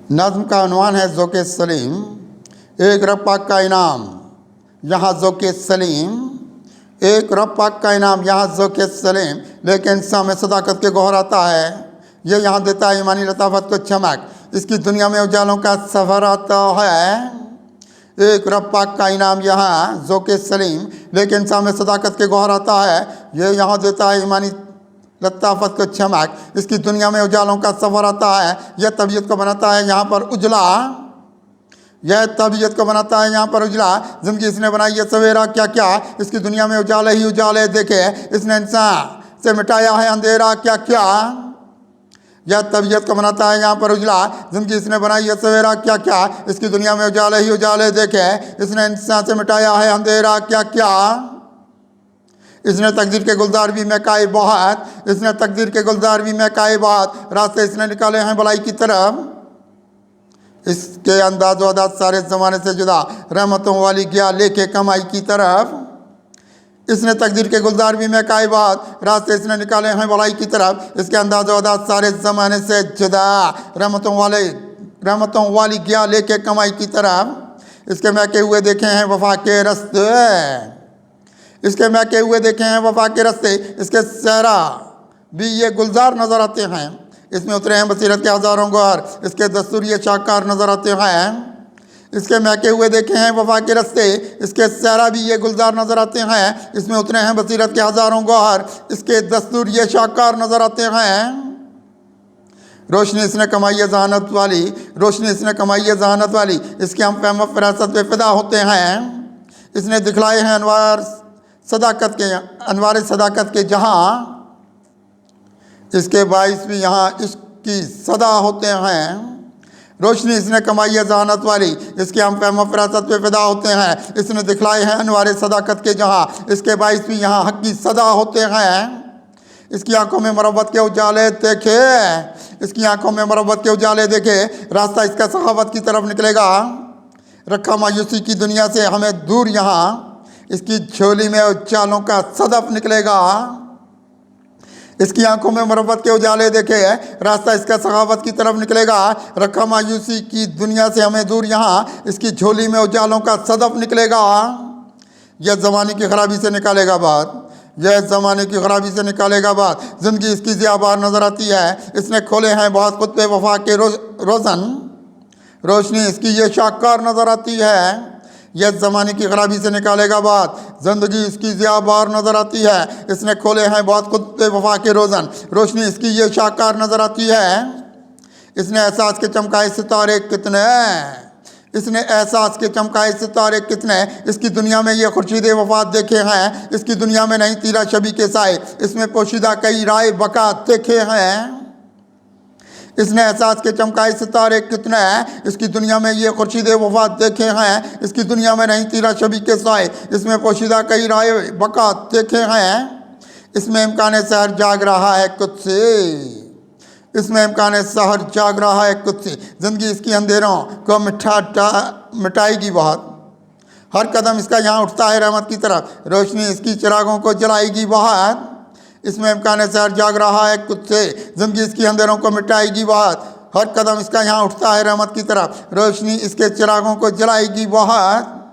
नज़्म का उन्वान है ज़ौक़ सलीम। एक रब पाक का इनाम यहाँ ज़ौक़ सलीम, एक रब पाक का इनाम यहाँ ज़ौक़ सलीम। लेकिन इंसान में सदाकत के गौहर आता है, ये यहाँ देता है ईमानी लताफत को चमक। इसकी दुनिया में उजालों का सफ़र आता है। एक रब पाक का इनाम यहाँ ज़ौक़ सलीम, लेकिन इंसान में सदाकत के गौहर आता है, ये यहाँ देता है ईमानी लताफत को चमक। इसकी दुनिया में उजालों का सफ़र आता है, यह तबीयत को बनाता है यहाँ पर उजला, यह तबीयत को बनाता है यहाँ पर उजला। ज़िंदगी इसने बनाई ये सवेरा क्या क्या, इसकी दुनिया में उजाले ही उजाले देखे। इसने इंसान से मिटाया है अंधेरा क्या क्या, यह तबीयत को बनाता है यहाँ पर उजला। ज़िंदगी इसने बनाई ये सवेरा क्या क्या, इसकी दुनिया में उजाले ही उजाले देखे। इसने इंसान से मिटाया है अंधेरा क्या क्या। इसने तकदीर के गुलजार भी महकाए बहुत, इसने तकदीर के गुलजार भी महकाए बहुत। रास्ते इसने निकाले हैं भलाई की तरफ, इसके अंदाज व अदाज सारे ज़माने से जुदा, रहमतों वाली गया लेके कमाई की तरफ। इसने तकदीर के गुलजार भी महकाए बहुत, रास्ते इसने निकाले हैं भलाई की तरफ। इसके अंदाज व अदाज सारे ज़माने से जुदा, रहमतों वाली गया लेके कमाई की तरफ। इसके महके हुए देखे हैं वफा के रस्ते, इसके महके हुए देखे हैं वफा के रस्ते। इसके सहरा भी ये गुलजार नज़र आते हैं, इसमें उतरे हैं बसीरत के हज़ारों गौहर। इसके दस्तूर ये शाहकार नज़र आते हैं, इसके महके हुए देखे हैं वफा के रस्ते। इसके सहरा भी ये गुलजार नज़र आते हैं, इसमें उतरे हैं बसीरत के हज़ारों गौहर। इसके दस्तूर ये शाहकार नज़र आते हैं। रोशनी इसने कमाई है जहानत वाली, रोशनी इसने कमाई है जहानत वाली। इसके हम फहम फरासत पे फिदा होते हैं। इसने दिखलाए हैं अनवार सदाकत के जहाँ, इसके बाइस भी यहाँ इश्क की सदा होते हैं। रोशनी इसने कमाई है जहानत वाली, इसके हम फहम फरासत पे फिदा होते हैं। इसने दिखलाए हैं अनवार सदाकत के जहाँ, इसके बाइस भी यहाँ हक की सदा होते हैं। इसकी आंखों में मोहब्बत के उजाले देखे, इसकी आंखों में मोहब्बत के उजाले देखे। रास्ता इसका सखावत की तरफ निकलेगा, रखा मायूसी की दुनिया से हमें दूर यहाँ। इसकी झोली में उजालों का सदफ निकलेगा, इसकी आंखों में मोहब्बत के उजाले देखे। रास्ता इसका सखावत की तरफ निकलेगा, रखा मायूसी की दुनिया से हमें दूर यहाँ। इसकी झोली में उजालों का सदफ निकलेगा, यह ज़माने की खराबी से निकालेगा बात, यह ज़माने की खराबी से निकालेगा बात। ज़िंदगी इसकी ज़ियाबार नज़र आती है, इसने खोले हैं बहुत खुद पे वफा के रोज़न। रोशनी इसकी ये शाहकार नज़र आती है, यह ज़माने की खराबी से निकालेगा बात। ज़िंदगी इसकी ज़ियाबार नज़र आती है, इसने खोले हैं बहुत खुद पे वफा के रोज़न। रोशनी इसकी ये शाहकार नज़र आती है। इसने एहसास के चमकाए सितारे कितने, इसने एहसास के चमकाए सितारे कितने। इसकी दुनिया में ये खुर्शीद वफात देखे हैं, इसकी दुनिया में नहीं तीरा शबी के साए। इसमें पोशीदा कई राय बका देखे हैं। इसने एहसास के चमकाए सितारे कितने, इसकी दुनिया में ये खुर्शीद वफात देखे हैं। इसकी दुनिया में नहीं तीरा शबी के साए, इसमें पोशीदा कई राय बका देखे हैं। इसमें इम्कान सहर जाग रहा है कुछ से, इसमें इम्कान सहर जाग रहा है कुछ से। ज़िंदगी इसकी अंधेरों को मिटाएगी बहुत, हर कदम इसका यहाँ उठता है रहमत की तरफ। रोशनी इसकी चिरागों को जलाएगी बहुत, इसमें इम्कान सहर जाग रहा है कुछ से। ज़िंदगी इसकी अंधेरों को मिटाएगी बहुत, हर कदम इसका यहाँ उठता है रहमत की तरफ। रोशनी इसके चिरागों को जलाएगी बहुत।